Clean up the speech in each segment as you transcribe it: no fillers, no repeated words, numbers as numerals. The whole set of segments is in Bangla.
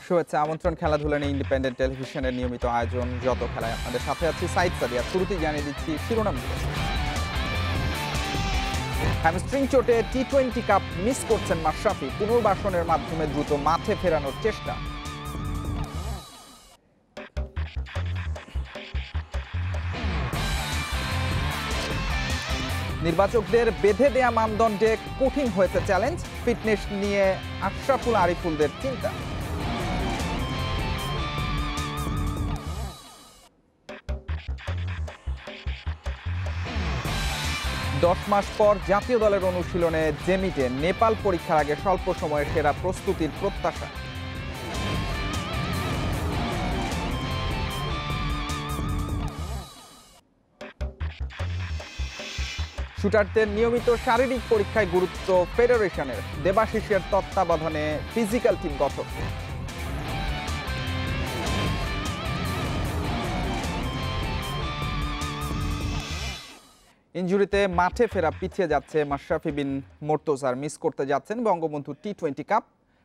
শুভেচ্ছা আমন্ত্রণ খেলাধুলা নিয়ে ইন্ডিপেন্ডেন্ট টেলিভিশনের নিয়মিত আয়োজন যত খেলায় আপনাদের সাথে আছি সাইদ সাদিয়া। শুরুতেই জানিয়ে দিচ্ছি শিরোনামগুলো। হ্যামস্ট্রিং চোটে টি-20 কাপ মিস করছেন মাশরাফি, পুনর্বাসনের মাধ্যমে দ্রুত মাঠে ফেরানোর চেষ্টা। নির্বাচকদের বেঁধে দেয়া মানদণ্ডে কঠিন হয়েছে চ্যালেঞ্জ, ফিটনেস নিয়ে আশরাফুল আরিফুলদের চিন্তা। 10 মাস পর জাতীয় দলের অনুশীলনে জেমিটে নেপাল পরীক্ষার আগে স্বল্প সময়ে সেরা প্রস্তুতির প্রত্যাশা। শুটারদের নিয়মিত শারীরিক পরীক্ষায় গুরুত্ব ফেডারেশনের, দেবাশিসের তত্ত্বাবধানে ফিজিক্যাল টিম গঠন। ইনজুরিতে মাঠে ফেরা পিছিয়ে যাচ্ছে মাশরাফি বিন মোর্তজার, মিস করতে যাচ্ছেন বঙ্গবন্ধু টি-20 কাপ।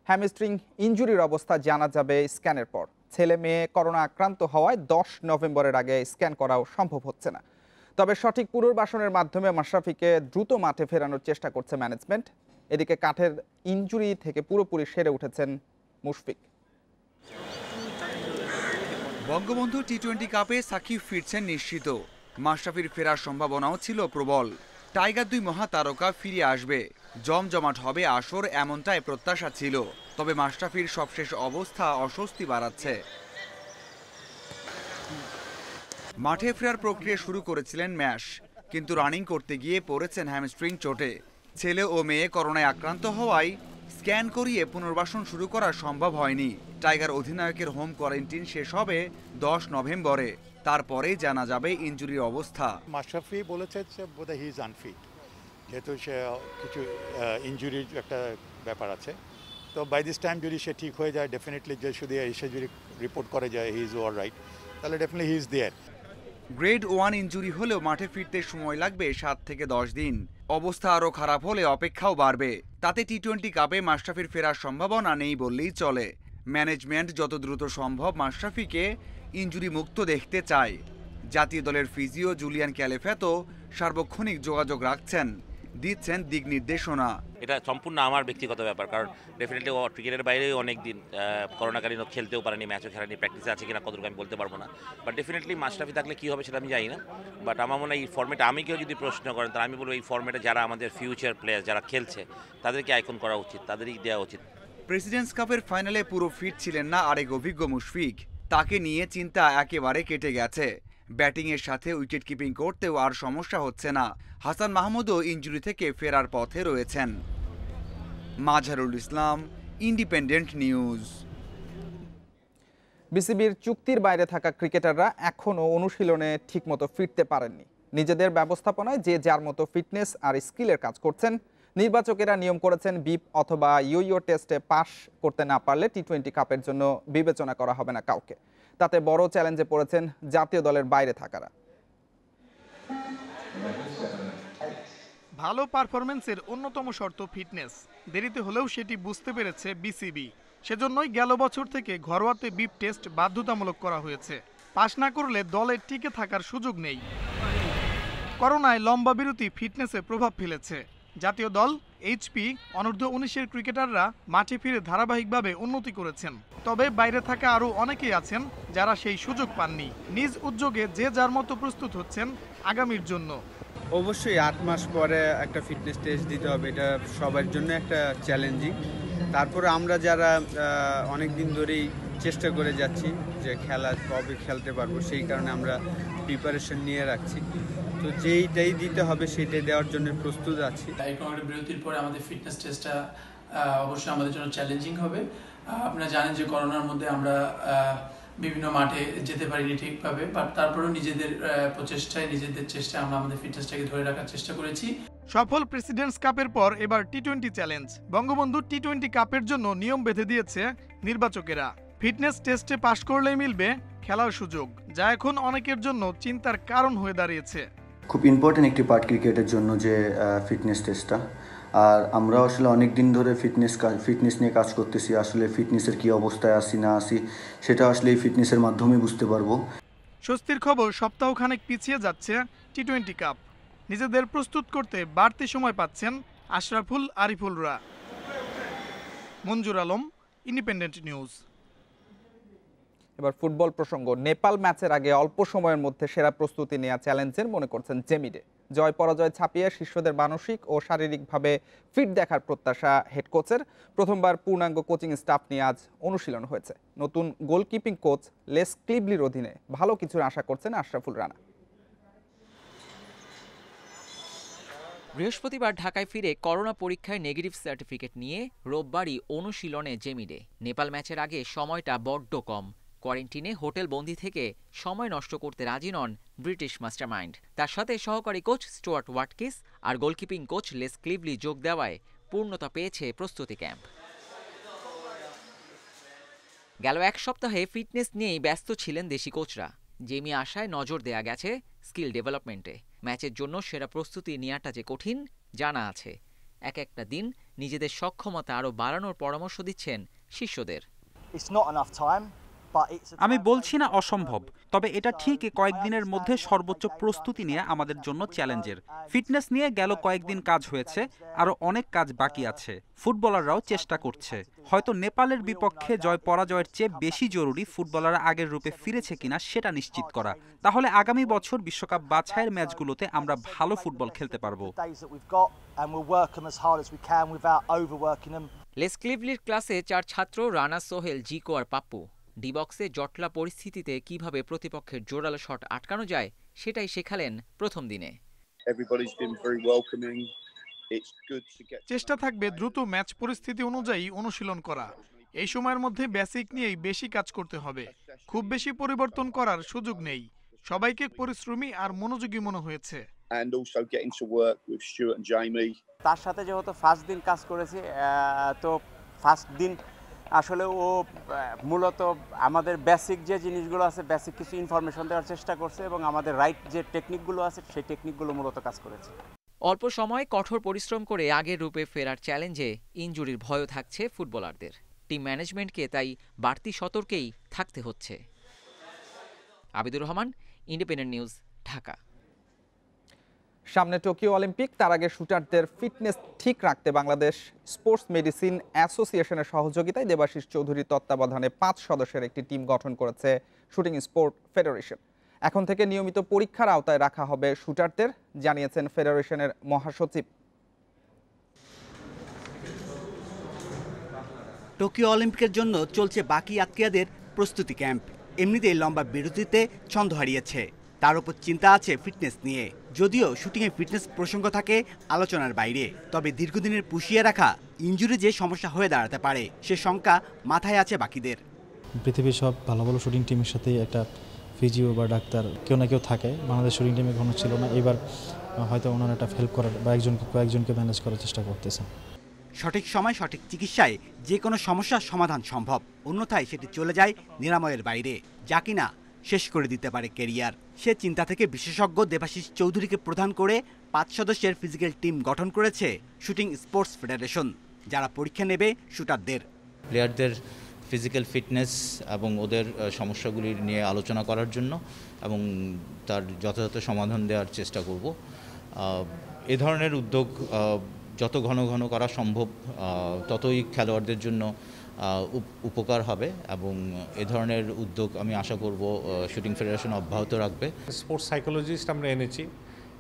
হ্যামস্ট্রিং ইনজুরির অবস্থা জানা যাবে স্ক্যানের পর। ছেলে মেয়ে করোনা আক্রান্ত হওয়ায় 10 নভেম্বরের আগে স্ক্যান করাও সম্ভব হচ্ছে না। তবে সঠিক পুনর্বাসনের মাধ্যমে মাশরাফিকে দ্রুত মাঠে ফেরানোর চেষ্টা করছে ম্যানেজমেন্ট। এদিকে কাঠের ইনজুরি থেকে পুরোপুরি সেরে উঠেছেন মুশফিক। বঙ্গবন্ধু টি-20 কাপে সাকিব ফিরছেন নিশ্চিত। মাশরাফির ফেরার সম্ভাবনাও ছিল প্রবল। টাইগার 2 মহাতারকা ফিরে আসবে, জমজমাট হবে আসর, এমনটাই প্রত্যাশা ছিল। তবে মাশরাফির সবশেষ অবস্থা অস্বস্তি বাড়াচ্ছে। মাঠে ফেরার প্রক্রিয়া শুরু করেছিলেন ম্যাশ, কিন্তু রানিং করতে গিয়ে পড়েছেন হ্যামস্ট্রিং চোটে। ছেলে ও মেয়ে করোনায় আক্রান্ত হওয়ায় স্ক্যান করিয়ে পুনর্বাসন শুরু করা সম্ভব হয়নি। টাইগার অধিনায়কের হোম কোয়ারেন্টাইন শেষ হবে 10 নভেম্বরে, তারপরেই জানা যাবে ইনজুরির অবস্থা। মাশরাফি বলেছে যে বোধহয় হি ইজ আনফিট, যেহেতু সে কিছু ইনজুরির একটা ব্যাপার আছে। তো বাই দিস টাইম যদি সে ঠিক হয়ে যায়, ডেফিনেটলি যে শুধু এসে যদি রিপোর্ট করে যায় হি ইজ অল রাইট, তাহলে definitely he is there. Grade 1 injury হলেও মাঠে ফিরতে সময় লাগবে 7 থেকে 10 দিন। অবস্থা আরও খারাপ হলে অপেক্ষাও বাড়বে। তাতে টি-20 কাপে মাশরাফির ফেরার সম্ভাবনা নেই বললেই চলে। ম্যানেজমেন্ট যত দ্রুত সম্ভব মাশরাফিকে ইনজুরি মুক্ত দেখতে চায়। জাতীয় দলের ফিজিও জুলিয়ান ক্যালেফেতো সার্বক্ষণিক যোগাযোগ রাখছেন, দিচ্ছেন দিক নির্দেশনা। এটা সম্পূর্ণ আমার ব্যক্তিগত ব্যাপার, কারণ ডেফিনেটলি ক্রিকেটের বাইরেও অনেক দিন করোনাকালীন খেলতেও পারেনি, ম্যাচও খেলেনি, প্র্যাকটিসে আছে কিনা কতটুকু আমি বলতে পারবো না। বাট ডেফিনেটলি মাশরাফি থাকলে কী হবে সেটা আমি জানি না। বাট আমার মনে হয় এই ফর্মেটে আমি কেউ যদি প্রশ্ন করেন তাহলে আমি বলবো এই ফর্মেটে যারা আমাদের ফিউচার প্লেয়ার যারা খেলছে তাদেরকে আইকন করা উচিত, তাদেরই দেওয়া উচিত। প্রেসিডেন্টস কাপের ফাইনালে পুরো ফিট ছিলেন না আরেক অভিজ্ঞ মুশফিক, তাকে নিয়ে চিন্তা একেবারে কেটে গেছে। ব্যাটিংয়ের সাথে উইকেট কিপিং করতেও আর সমস্যা হচ্ছে না। হাসান মাহমুদও ইনজুরি থেকে ফেরার পথে রয়েছেন। Mazharul Islam, independent news. বিসিবির চুক্তির বাইরে থাকা ক্রিকেটাররা এখনও অনুশীলনে ঠিকমতো ফিরতে পারেননি। নিজেদের ব্যবস্থাপনায় যে যার মতো ফিটনেস আর স্কিলের কাজ করছেন। নির্বাচকেরা নিয়ম করেছেন বিপ অথবা ইয়ো টেস্টে পাশ করতে না পারলে টি-20 কাপের জন্য বিবেচনা করা হবে না কাউকে। তাতে বড় চ্যালেঞ্জে পড়েছেন জাতীয় দলের বাইরে থাকারা। ভালো পারফরমেন্সের অন্যতম শর্ত ফিটনেস। দেরিতে হলেও সেটি বুঝতে পেরেছে বিসিবি। সেজন্যই গেল বছর থেকে ঘরোয়াতে বিপ টেস্ট বাধ্যতামূলক করা হয়েছে। পাশ না করলে দলে টিকে থাকার সুযোগ নেই। করোনায় লম্বা বিরতি ফিটনেসে প্রভাব ফেলেছে। জাতীয় দল, এইচপি, অনূর্ধ্ব-19-এর ক্রিকেটাররা মাঠে ফিরে ধারাবাহিকভাবে উন্নতি করেছেন। তবে বাইরে থাকা আরও অনেকেই আছেন যারা সেই সুযোগ পাননি। নিজ উদ্যোগে যে যার মতো প্রস্তুত হচ্ছেন আগামীর জন্য। অবশ্যই 8 মাস পরে একটা ফিটনেস টেস্ট দিতে হবে, এটা সবার জন্য একটা চ্যালেঞ্জিং। তারপরে আমরা যারা অনেক দিন ধরেই চেষ্টা করে যাচ্ছি যে খেলা কবে খেলতে পারবো, সেই কারণে আমরা প্রিপারেশন নিয়ে রাখছি। তো যেইটাই দিতে হবে সেটাই দেওয়ার জন্য প্রস্তুত আছি। একটা বিরতির পরে আমাদের ফিটনেস টেস্টটা অবশ্যই আমাদের জন্য চ্যালেঞ্জিং হবে। আপনারা জানেন যে করোনার মধ্যে আমরা বিভিন্ন মাঠে যেতে পারিনি ঠিকভাবে, বাট তারপরেও নিজেদের প্রচেষ্টায় নিজেদের চেষ্টায় আমরা আমাদের ফিটনেসটাকে ধরে রাখার চেষ্টা করেছি। সফল প্রেসিডেন্টস কাপের পর এবার টি-20 চ্যালেঞ্জ। বঙ্গবন্ধু টি-20 কাপের জন্য নিয়ম বেঁধে দিয়েছে নির্বাচকেরা। ফিটনেস টেস্টে পাশ করলেই মিলবে খেলার সুযোগ, যা এখন অনেকের জন্য চিন্তার কারণ হয়ে দাঁড়িয়েছে। খুব ইম্পর্টেন্ট একটি পার্ট ক্রিকেটের জন্য যে ফিটনেস টেস্টটা। আর আমরা আসলে অনেক দিন ধরে ফিটনেস নিয়ে কাজ করতেছি। আসলে ফিটনেসের কী অবস্থায় আসি না আসি সেটা আসলে এই ফিটনেসের মাধ্যমে বুঝতে পারবো। স্বস্তির খবর, সপ্তাহখানেক পিছিয়ে যাচ্ছে টি-20 কাপ। নিজেদের প্রস্তুত করতে বাড়তি সময় পাচ্ছেন আশরাফুল আরিফুলরা। মঞ্জুর আলম, ইন্ডিপেন্ডেন্ট নিউজ। এবার ফুটবল প্রসঙ্গ। নেপাল ম্যাচের আগে অল্প সময়ের মধ্যে সেরা প্রস্তুতি নেওয়া চ্যালেঞ্জের মনে করছেন জেমিডে। জয় পরাজয় ছাপিয়ে শিষ্যদের মানসিক ও শারীরিকভাবে ফিট দেখার প্রত্যাশা হেড কোচের। প্রথমবার পূর্ণাঙ্গ কোচিং স্টাফ নিয়ে আজ অনুশীলন হয়েছে। নতুন গোলকিপিং কোচ লেস ক্লিবলির অধীনে ভালো কিছুর আশা করছেন আশরাফুল রানা। বৃহস্পতিবার ঢাকায় ফিরে করোনা পরীক্ষায় নেগেটিভ সার্টিফিকেট নিয়ে রোববারই অনুশীলনে জেমিডে। নেপাল ম্যাচের আগে সময়টা বড্ড কম। কোয়ারেন্টিনে হোটেল বন্দি থেকে সময় নষ্ট করতে রাজি নন ব্রিটিশ মাস্টারমাইন্ড। তার সাথে সহকারী কোচ স্টুয়ার্ট ওয়াটকিস আর গোলকিপিং কোচ লেস ক্লিবলি যোগ দেওয়ায় পূর্ণতা পেয়েছে প্রস্তুতি ক্যাম্প। গেল এক সপ্তাহে ফিটনেস নিয়েই ব্যস্ত ছিলেন দেশি কোচরা। জেমি আশায় নজর দেয়া গেছে স্কিল ডেভেলপমেন্টে। ম্যাচের জন্য সেরা প্রস্তুতি নেওয়াটা যে কঠিন জানা আছে। একটা দিন নিজেদের সক্ষমতা আরও বাড়ানোর পরামর্শ দিচ্ছেন শিষ্যদের। আমি বলছি না অসম্ভব, তবে এটা ঠিক কয়েকদিনের মধ্যে সর্বোচ্চ প্রস্তুতি নিয়ে আমাদের জন্য চ্যালেঞ্জের। ফিটনেস নিয়ে গেল কয়েকদিন কাজ হয়েছে, আরও অনেক কাজ বাকি আছে। ফুটবলাররাও চেষ্টা করছে। হয়তো নেপালের বিপক্ষে জয় পরাজয়ের চেয়ে বেশি জরুরি ফুটবলাররা আগের রূপে ফিরেছে কিনা সেটা নিশ্চিত করা। তাহলে আগামী বছর বিশ্বকাপ বাছাইয়ের ম্যাচগুলোতে আমরা ভালো ফুটবল খেলতে পারবো। লেস ক্লিবলির ক্লাসে 4 ছাত্র রানা, সোহেল, জিকো আর পাপ্পু। ডি বক্সে জটলা পরিস্থিতিতে কিভাবে প্রতিপক্ষের জোরালো শট আটকানো যায় সেটাই শেখালেন প্রথম দিনে। চেষ্টা থাকবে দ্রুত ম্যাচ পরিস্থিতি অনুযায়ী অনুশীলন করা। এই সময়ের মধ্যে বেসিক নিয়েই বেশি কাজ করতে হবে। খুব বেশি পরিবর্তন করার সুযোগ নেই। সবাইকে পরিশ্রমী আর মনোযোগী মনে হয়েছে। তার সাথে যেহেতু ফার্স্ট দিন কাজ করেছি, তো ফার্স্ট দিন আসলে ও মূলত আমাদের বেসিক যে জিনিসগুলো আছে, বেসিক কিছু ইনফরমেশন দেওয়ার চেষ্টা করছে এবং আমাদের রাইট যে টেকনিকগুলো আছে সেই টেকনিকগুলো মূলত কাজ করেছে। অল্প সময় কঠোর পরিশ্রম করে আগের রূপে ফেরার চ্যালেঞ্জে ইনজুরির ভয়ও থাকছে ফুটবলারদের। টিম ম্যানেজমেন্টকে তাই বাড়তি সতর্কেই থাকতে হচ্ছে। Abidur Rahman, independent news, Dhaka. সামনে টোকিও অলিম্পিক, তার আগে শুটারদের ফিটনেস ঠিক রাখতে বাংলাদেশ স্পোর্টস মেডিসিন অ্যাসোসিয়েশনের সহযোগিতায় দেবাশিস চৌধুরীর তত্ত্বাবধানে 5 সদস্যের একটি টিম গঠন করেছে শুটিং স্পোর্ট ফেডারেশন। এখন থেকে নিয়মিত পরীক্ষার আওতায় রাখা হবে শুটারদের, জানিয়েছেন ফেডারেশনের মহাসচিব। টোকিও অলিম্পিকের জন্য চলছে বাকি আত্মীয়দের প্রস্তুতি ক্যাম্প। এমনিতেই লম্বা বিরতিতে ছন্দ হারিয়েছে, তার উপর চিন্তা আছে ফিটনেস নিয়ে। যদিও শুটিংয়ে ফিটনেস প্রসঙ্গ থাকে আলোচনার বাইরে, তবে দীর্ঘদিনের পুষিয়ে রাখা ইনজুরি যে সমস্যা হয়ে দাঁড়াতে পারে সে শঙ্কা মাথায় আছে বাকিদের। পৃথিবীর সব ভালো ভালো শুটিং টিমের সাথেই একটা ফিজিও বা ডাক্তার কেউ না কেউ থাকে। বাংলাদেশ শুটিং টিমে কোনো ছিল না। এবার হয়তো ওনারা একটা হেল্প করার বা কয়েকজনকে ম্যানেজ করার চেষ্টা করতেছেন। সঠিক সময় সঠিক চিকিৎসায় যে কোনো সমস্যার সমাধান সম্ভব, অন্যথায় সেটি চলে যায় নিরাময়ের বাইরে, যা কিনা শেষ করে দিতে পারে কেরিয়ার। সে চিন্তা থেকে বিশেষজ্ঞ দেবাশিস চৌধুরীকে প্রধান করে 5 সদস্যের ফিজিক্যাল টিম গঠন করেছে শুটিং স্পোর্টস ফেডারেশন, যারা পরীক্ষা নেবে শুটারদের। প্লেয়ারদের ফিজিক্যাল ফিটনেস এবং ওদের সমস্যাগুলি নিয়ে আলোচনা করার জন্য এবং তার যথাযথ সমাধান দেওয়ার চেষ্টা করব। এ ধরনের উদ্যোগ যত ঘন ঘন করা সম্ভব ততই খেলোয়াড়দের জন্য উপকার হবে এবং এ ধরনের উদ্যোগ আমি আশা করব শুটিং ফেডারেশন অব্যাহত রাখবে। স্পোর্টস সাইকোলজিস্ট আমরা এনেছি,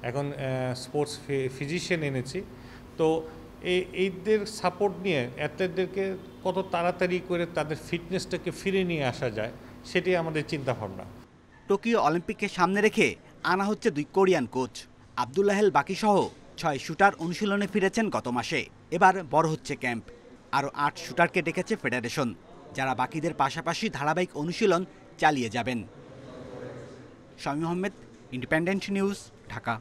এখন স্পোর্টস ফিজিশিয়ান এনেছি। তো এইদের সাপোর্ট নিয়ে অ্যাথলেটদেরকে কত তাড়াতাড়ি করে তাদের ফিটনেসটাকে ফিরে নিয়ে আসা যায় সেটি আমাদের চিন্তাভাবনা। টোকিও অলিম্পিককে সামনে রেখে আনা হচ্ছে 2 কোরিয়ান কোচ। আবদুল্লাহেল বাকি সহ 6 শুটার অনুশীলনে ফিরেছেন গত মাসে। এবার বড় হচ্ছে ক্যাম্প। আরও 8 শুটারকে ডেকেছে ফেডারেশন, যারা বাকিদের পাশাপাশি ধারাবাহিক অনুশীলন চালিয়ে যাবেন। Shamim Ahmed, independent news, Dhaka.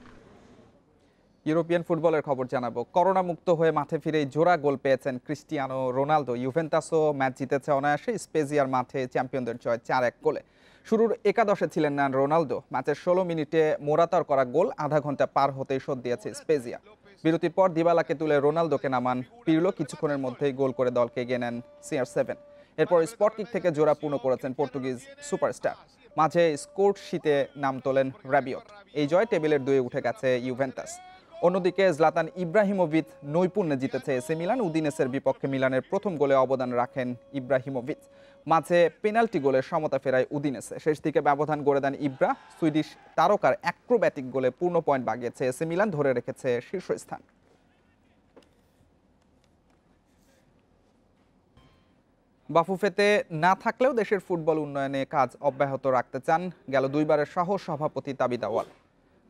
European ফুটবলের খবর জানাবো। করোনা মুক্ত হয়ে মাঠে ফিরেই জোড়া গোল পেয়েছেন ক্রিস্টিয়ানো রোনালদো। ইউভেন্টাসও ম্যাচ জিতেছে অনায়াসে। স্পেজিয়ার মাঠে চ্যাম্পিয়নদের জয় 4-1 গোলে। শুরুর একাদশে ছিলেন না রোনালদো। ম্যাচের 16 মিনিটে মোরাতার করা গোল আধা ঘন্টা পার হতেই শোধ দিয়েছে স্পেজিয়া। বিরতির পর দিবালাকে তুলে রোনালদোকে নামান পিরলো। কিছুক্ষণের মধ্যেই গোল করে দলকে এগিয়ে নেন CR7। এরপর স্পট কিক থেকে জোড়া পূর্ণ করেছেন পর্তুগিজ সুপারস্টার। মাঝে স্কোর শীতে নাম তোলেন রাবিওট। এই জয় টেবিলের 2-এ উঠে গেছে ইউভেন্টাস। অন্যদিকে জলাতান ইব্রাহিমোভিচ নৈপুণ্যে জিতেছে এসি মিলান। উদিনেসের বিপক্ষে মিলানের প্রথম গোলে অবদান রাখেন ইব্রাহিমোভিচ। মাঝে পেনাল্টি গোলে সমতা ফেরায় উদিনেসে। শেষ দিকে ব্যবধান গড়ে দেন ইব্রা। সুইডিশ তারকার অ্যাক্রোব্যাটিক গোলে পূর্ণ পয়েন্ট বাগিয়েছে এসি মিলান, ধরে রেখেছে শীর্ষস্থান। বাফুফেতে না থাকলেও দেশের ফুটবল উন্নয়নে কাজ অব্যাহত রাখতে চান গেল 2বারের সহ সভাপতি তাবিদ আউয়াল।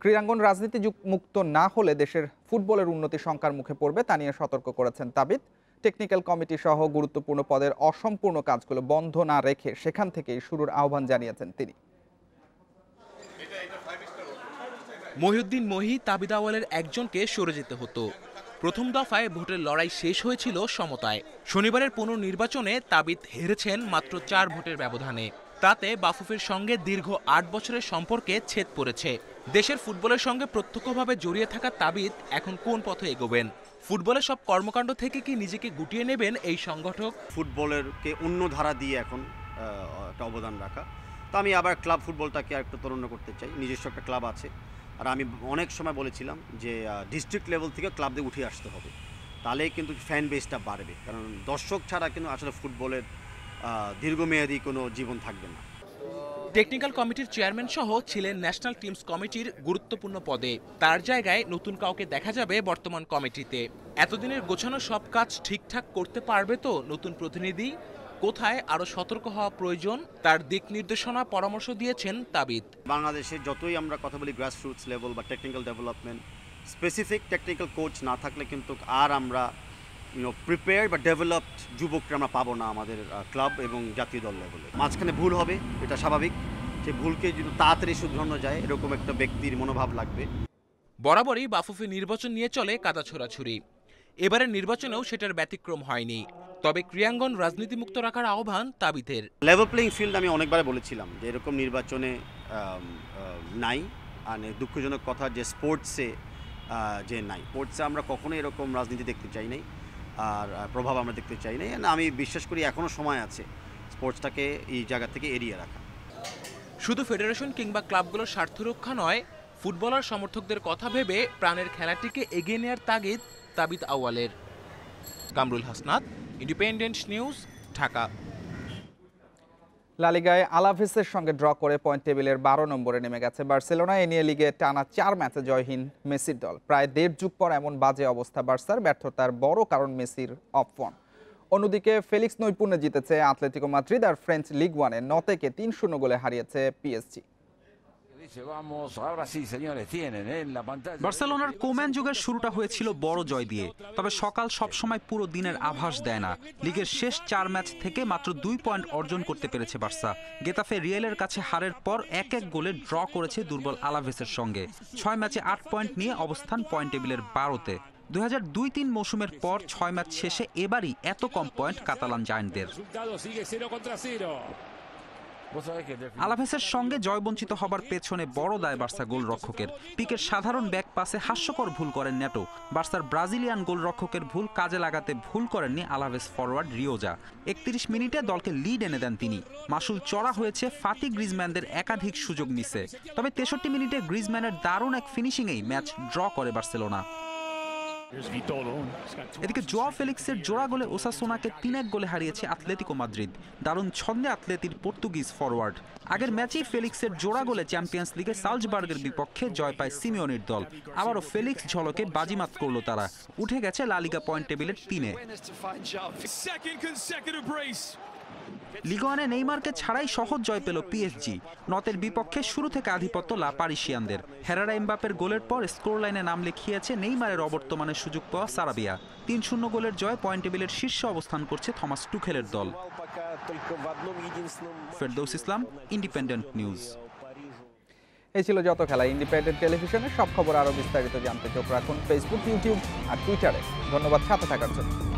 ক্রীড়াঙ্গন রাজনীতি মুক্ত না হলে দেশের ফুটবলের উন্নতি শঙ্কার মুখে পড়বে, তা নিয়ে সতর্ক করেছেন তাবিদ। টেকনিক্যাল কমিটি সহ গুরুত্বপূর্ণ পদের অসম্পূর্ণ কাজগুলো বন্ধ না রেখে সেখান থেকেই শুরুর আহ্বান জানিয়েছেন তিনি। মহিউদ্দিন মহি তাবিদ আউয়ালের একজনকে সরে যেতে হতো। প্রথম দফায় ভোটের লড়াই শেষ হয়েছিল সমতায়। শনিবারের পুনর্নির্বাচনে তাবিদ হেরেছেন মাত্র 4 ভোটের ব্যবধানে। তাতে বাফুফের সঙ্গে দীর্ঘ 8 বছরের সম্পর্কে ছেদ পড়েছে। দেশের ফুটবলের সঙ্গে প্রত্যক্ষভাবে জড়িয়ে থাকা তাবিদ এখন কোন পথে এগোবেন? ফুটবলের সব কর্মকাণ্ড থেকে কি নিজেকে গুটিয়ে নেবেন এই সংগঠক? ফুটবলেরকে অন্য ধারা দিয়ে এখন একটা অবদান রাখা। তো আমি আবার ক্লাব ফুটবলটাকে আর একটু তরুণ করতে চাই। নিজস্ব একটা ক্লাব আছে, আর আমি অনেক সময় বলেছিলাম যে ডিস্ট্রিক্ট লেভেল থেকে ক্লাব দিয়ে উঠে আসতে হবে, তাহলেই কিন্তু ফ্যান বেসটা বাড়বে। কারণ দর্শক ছাড়া কিন্তু আসলে ফুটবলের দীর্ঘমেয়াদী কোনো জীবন থাকবে না। টেকনিক্যাল কমিটির চেয়ারম্যান সহ ছিলেন ন্যাশনাল টিমস কমিটির গুরুত্বপূর্ণ পদে। তার জায়গায় নতুন কাউকে দেখা যাবে বর্তমান কমিটিতে। এতদিনের গোছানো সব কাজ ঠিকঠাক করতে পারবে তো নতুন প্রতিনিধি? কোথায় আরো সতর্ক হওয়া প্রয়োজন তার দিক নির্দেশনা পরামর্শ দিয়েছেন তাবিদ। বাংলাদেশে যতই আমরা কথা বলি গ্রাসরুটস লেভেল বা technical development, specific technical coach না থাকলে কিন্তু আর আমরা প্রিপেয়ার বা ডেভেলপড যুবকরা আমরা পাবো না আমাদের ক্লাব এবং জাতীয় দল লেভেলে। মাঝখানে ভুল হবে, এটা স্বাভাবিক। যে ভুলকে যদি তাড়াতাড়ি শুধরানো যায় এরকম একটা ব্যক্তির মনোভাব লাগবে। বরাবরই বাফুফে নির্বাচন নিয়ে চলে কাদা ছোড়াছুরি। এবারের নির্বাচনেও সেটার ব্যতিক্রম হয়নি। তবে ক্রীড়াঙ্গন রাজনীতিমুক্ত রাখার আহ্বান তাবিদের। লেভেল প্লেইং ফিল্ড আমি অনেকবার বলেছিলাম যে এরকম নির্বাচনে নাই। আর দুঃখজনক কথা যে স্পোর্টসে যে নাই। স্পোর্টসে আমরা কখনো এরকম রাজনীতি দেখতে চাই নাই, আর প্রভাব আমরা দেখতে চাই নাই। আমি বিশ্বাস করি এখনও সময় আছে স্পোর্টসটাকে এই জায়গা থেকে এড়িয়ে রাখা। শুধু ফেডারেশন কিংবা ক্লাবগুলোর স্বার্থ রক্ষা নয়, ফুটবলার সমর্থকদের কথা ভেবে প্রাণের খেলাটিকে এগিয়ে নেওয়ার তাগিদ তাবিদ আউয়ালের। Kamrul Hasnat, independent news, Dhaka. লা লিগায় আলাভেসের সঙ্গে ড্র করে পয়েন্ট টেবিলের 12 নম্বরে নেমে গেছে বার্সেলোনা। এ নিয়ে লিগে টানা 4 ম্যাচে জয়হীন মেসির দল। প্রায় 1.5 যুগ পর এমন বাজে অবস্থা বার্সার। ব্যর্থতার বড় কারণ মেসির অফ ফর্ম। অন্যদিকে ফেলিক্স নৈপুণ্যে জিতেছে আতলেতিকো মাদ্রিদ, আর ফ্রেঞ্চ লিগ 1-এ নতেকে 3-0 গোলে হারিয়েছে পিএসজি। বার্সেলোনার কোম্যান যুগের শুরুটা হয়েছিল বড় জয় দিয়ে, তবে সকাল সবসময় পুরো দিনের আভাস দেয় না। লিগের শেষ 4 ম্যাচ থেকে মাত্র 2 পয়েন্ট অর্জন করতে পেরেছে বার্সা। গেতাফে রিয়েলের কাছে হারের পর 1-1 গোলে ড্র করেছে দুর্বল আলাভেসের সঙ্গে। 6 ম্যাচে 8 পয়েন্ট নিয়ে অবস্থান পয়েন্ট টেবিলের 12তে। 2002-03 মৌসুমের পর 6 ম্যাচ শেষে এবারই এত কম পয়েন্ট কাতালান জায়ান্টদের। আলাভেসের সঙ্গে জয়বঞ্চিত হবার পেছনে বড় দায় বার্সা গোলরক্ষকের। পিকের সাধারণ ব্যাক পাসে হাস্যকর ভুল করেন নেটো। বার্সার ব্রাজিলিয়ান গোলরক্ষকের ভুল কাজে লাগাতে ভুল করেননি আলাভেস ফরওয়ার্ড রিওজা। 31 মিনিটে দলকে লিড এনে দেন তিনি। মাসুল চড়া হয়েছে ফাতি গ্রিজম্যানদের একাধিক সুযোগ মিসে। তবে 63 মিনিটে গ্রিজম্যানের দারুণ এক ফিনিশিংয়েই ম্যাচ ড্র করে বার্সেলোনা। এদিকে জোয়া ফেলিক্সের জোড়া গোলে ওসাসুনাকে 3-1 গোলে হারিয়েছে আতলেতিকো মাদ্রিদ। দারুণ ছন্দে আতলেতির পর্তুগিজ ফরওয়ার্ড। আগের ম্যাচেই ফেলিক্সের জোড়া গোলে চ্যাম্পিয়ন্স লিগে সালজবার্গের বিপক্ষে জয় পায় সিমিওনির দল। আবারও ফেলিক্স ঝলকে বাজিমাত করল তারা। উঠে গেছে লা লিগা পয়েন্ট টেবিলের 3-এ। লিগ 1-এ নেইমারকে ছাড়াই সহজ জয় পেল পিএসজি। নতের বিপক্ষে শুরু থেকে আধিপত্য লা পারিসিয়ানদের। হেরারা এমবাপের গোলের পর স্কোর লাইনে নাম লিখিয়েছে নেইমারের অবর্তমানের সুযোগ পাওয়া সারাবিয়া। 3-0 গোলের জয় পয়েন্ট টেবিলের শীর্ষে অবস্থান করছে থমাস টুখেলের দল। ফেরদৌস ইসলাম, ইন্ডিপেন্ডেন্ট নিউজ। এই ছিল যত খেলা। ইন্ডিপেন্ডেন্ট টেলিভিশনের সব খবর আরও বিস্তারিত জানতে চোখ রাখুন ফেসবুক, ইউটিউব আর টুইটারে। ধন্যবাদ সাথে থাকার জন্য।